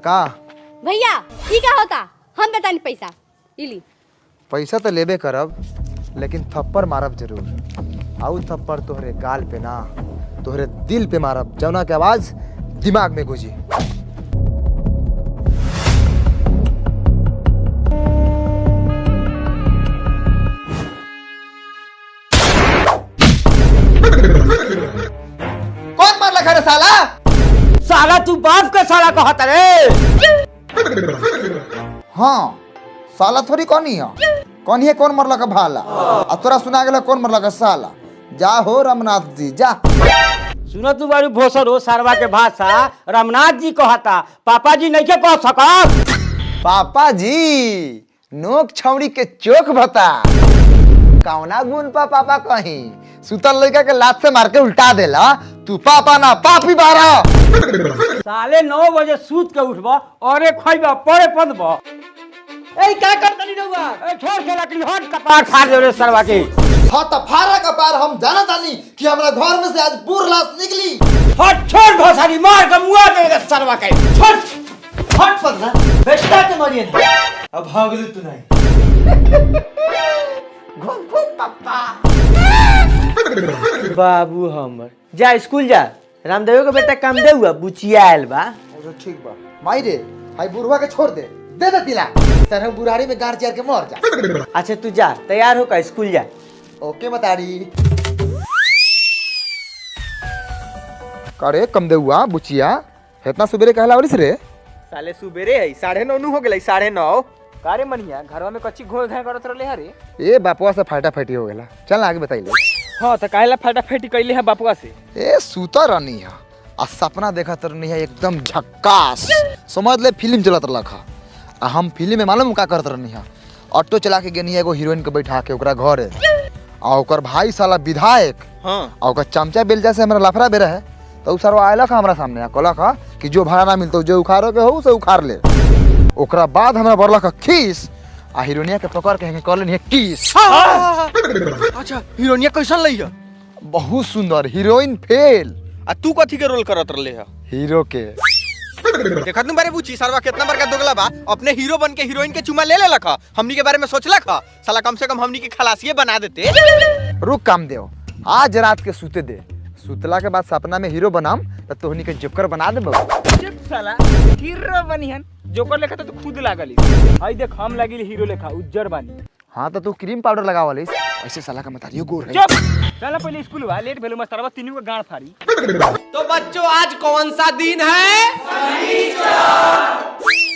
का भैया ई का होता हम बतानी पैसा इली पैसा तो लेबे करब लेकिन थप्पड़ मारब जरूर। आउ थप्पड़ तोहरे गाल पे ना तोहरे दिल पे मारब जौना के आवाज दिमाग में गुजी। कौन मारला खरे साला? साला तू बाप का साला कहता रे। हाँ साला थोड़ी कौनी है कौन है कौन मरला का भाला आ तोरा सुना गेला कौन मरला का साला। जा हो रामनाथ जी जा। सुनो तू बारू भोसर हो सारवा के भाषा रामनाथ जी कहता पापा जी नहीं के कह सकत। पापा जी नोक छौड़ी के चोक बता कौना गुण पा पापा कहीं सुतल लड़का के लात से मार के उल्टा देला तू पापा ना पापी बारा। साले 9 बजे सूत के उठबा और खइबा परे पदबा। ए का करतनी रहुआ ए छोड़ के लकड़ी हट कपार फाड़ दे रे सरवा के। हाँ तो फारा का पार हम जाना तानी कि हमरा घर में से आज बुर लाश निकली। हट छोड़ भोसड़ी मार के मुआ दे रे सरवा के छोड़ हट पगला बेटा के मारिए ना अब भागलू तू नहीं। घूम घूम पापा बाबू हमर जा स्कूल जा रामदेव के बेटा काम दे हुआ बुचिया आयल बा। ठीक बा माई रे भाई बुढ़वा के छोड़ दे दे तिला तरह बुढ़ारी में गाड़ चार के मर जा। अच्छा तू जा तैयार हो का स्कूल जा। ओके बताड़ी करे कम दे हुआ बुचिया इतना सुबेरे कहला वरिस रे। साले सुबेरे है 9:30 हो गेलै 9:30 कारे मनिया घरवा में कच्ची घोल घाय करत रहले हरे। ए बापुआ से फाटा फाटी हो गेला चल आगे बताइले। हां त काहेला फाटा फाटी कइले है बापुआ से। ए सूता रहनी है आ सपना देखत रहनी है एकदम झक्कास समझ ले फिल्म चलत रखा आ हम फिल्म में मालूम का करत रहनी है ऑटो चला के गेनी एगो हीरोइन के बैठा के ओकरा घरे आ ओकर भाई साला विधायक हां आ ओकर चमचा बेलजा से हमरा लफड़ा बेरा है तो उ सरवा आयला का हमरा सामने आ कहला का कि जो भाड़ा ना मिलतो जो उखाड़ो के हो से उखाड़ ले। ओकरा बाद हमरा बरला का खीस आ हीरोइनिया के पकड़ के कर लेनी है किस। अच्छा हीरोइनिया कैसन लई है? बहुत सुंदर हीरोइन फेल आ तू कथी के रोल करत रहले है? हीरो के। देखत न बारे पूछी सरवा कितना बड़का दोगला बा अपने हीरो बन के हीरोइन के चुमा ले लखा हमनी के बारे में सोचलक ह साला कम से कम हमनी के खलासिए बना देते। रुक काम देओ आज रात के सूते दे सुतला के बाद सपना में हीरो बनाम त तोहनी के जोकर बना देबो। चुप साला हीरो बनिहन जोकर लेखा तो खुद लागली आई देख हम लागिल हीरो लेखा उज्जर बानी। हाँ तो तू क्रीम पाउडर लगावलिस ऐसे साला का मतारियो गोर है। चुप चला पहले स्कूल बा लेट भेलो मास्टरवा तीनों के गांड फाड़ी। तो बच्चों आज कौन सा दिन है?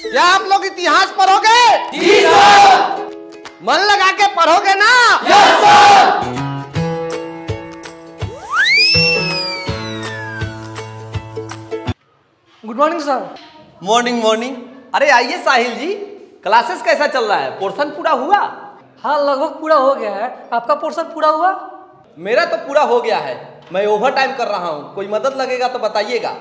क्या आप लोग इतिहास पढ़ोगे? जी सर। मन लगा के पढ़ोगे ना? Yes sir. Good morning sir. Morning morning. अरे आइए साहिल जी क्लासेस कैसा चल रहा है पोर्शन पूरा हुआ? हाँ लगभग पूरा हो गया है। आपका पोर्शन पूरा हुआ? मेरा तो पूरा हो गया है। मैं ओवर टाइम कर रहा हूँ कोई मदद लगेगा तो बताइएगा।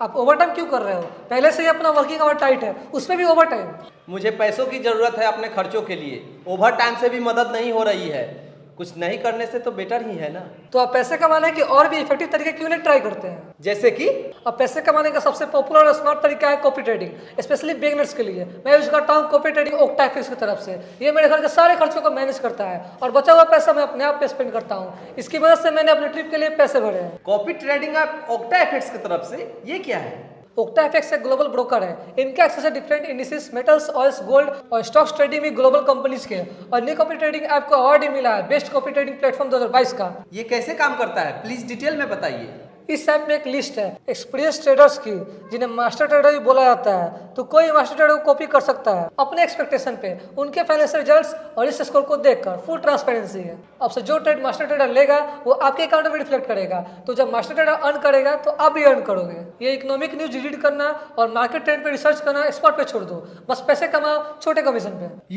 आप ओवर टाइम क्यों कर रहे हो? पहले से ही अपना वर्किंग आवर टाइट है उसमें भी ओवर टाइम। मुझे पैसों की जरूरत है अपने खर्चों के लिए ओवर टाइम से भी मदद नहीं हो रही है कुछ नहीं करने से तो बेटर ही है ना। तो आप पैसे कमाने के और भी इफेक्टिव तरीके क्यों नहीं ट्राई करते हैं? जैसे कि अब पैसे कमाने का सबसे पॉपुलर और स्मार्ट तरीका है कॉपी ट्रेडिंग स्पेशली बिगिनर्स के लिए। मैं यूज करता हूँ कॉपी ट्रेडिंग ओक्टाफिक्स की तरफ से। ये मेरे घर के सारे खर्चों को मैनेज करता है और बचा हुआ पैसा मैं अपने आप पे स्पेंड करता हूँ। इसकी वजह से मैंने अपने ट्रिप के लिए पैसे भरे हैं। कॉपी ट्रेडिंग आप ओक्टा एफेक्ट्स की तरफ से ये क्या है? ओक्टा एफएक्स एक ग्लोबल ब्रोकर है। इनके एक्सेस है different indices metals oils gold और स्टॉक्स ट्रेडिंग भी ग्लोबल कंपनीज के। और न्यू कॉपी ट्रेडिंग ऐप को अवार्ड ही मिला है बेस्ट कॉपी ट्रेडिंग प्लेटफॉर्म 2022 का। ये कैसे काम करता है प्लीज डिटेल में बताइए। इस ऐप में एक लिस्ट है एक्सपीरियंस ट्रेडर्स की जिन्हें मास्टर ट्रेडर भी बोला जाता है। तो कोई मास्टर ट्रेडर को कॉपी कर सकता है अपने एक्सपेक्टेशन पे उनके फाइनेंशियल रिजल्ट्स और इस स्कोर को देखकर। फुल ट्रांसपेरेंसी है। अब से जो ट्रेड मास्टर ट्रेडर लेगा वो आपके अकाउंट में रिफ्लेक्ट करेगा। तो जब मास्टर ट्रेडर अर्न करेगा तो आप भी अर्न करोगे। ये इकोनॉमिक न्यूज रीड करना और मार्केट ट्रेंड पे रिसर्च करना स्पॉट पे छोड़ दो। बस पैसे कमाओ छोटे कमीशन पे।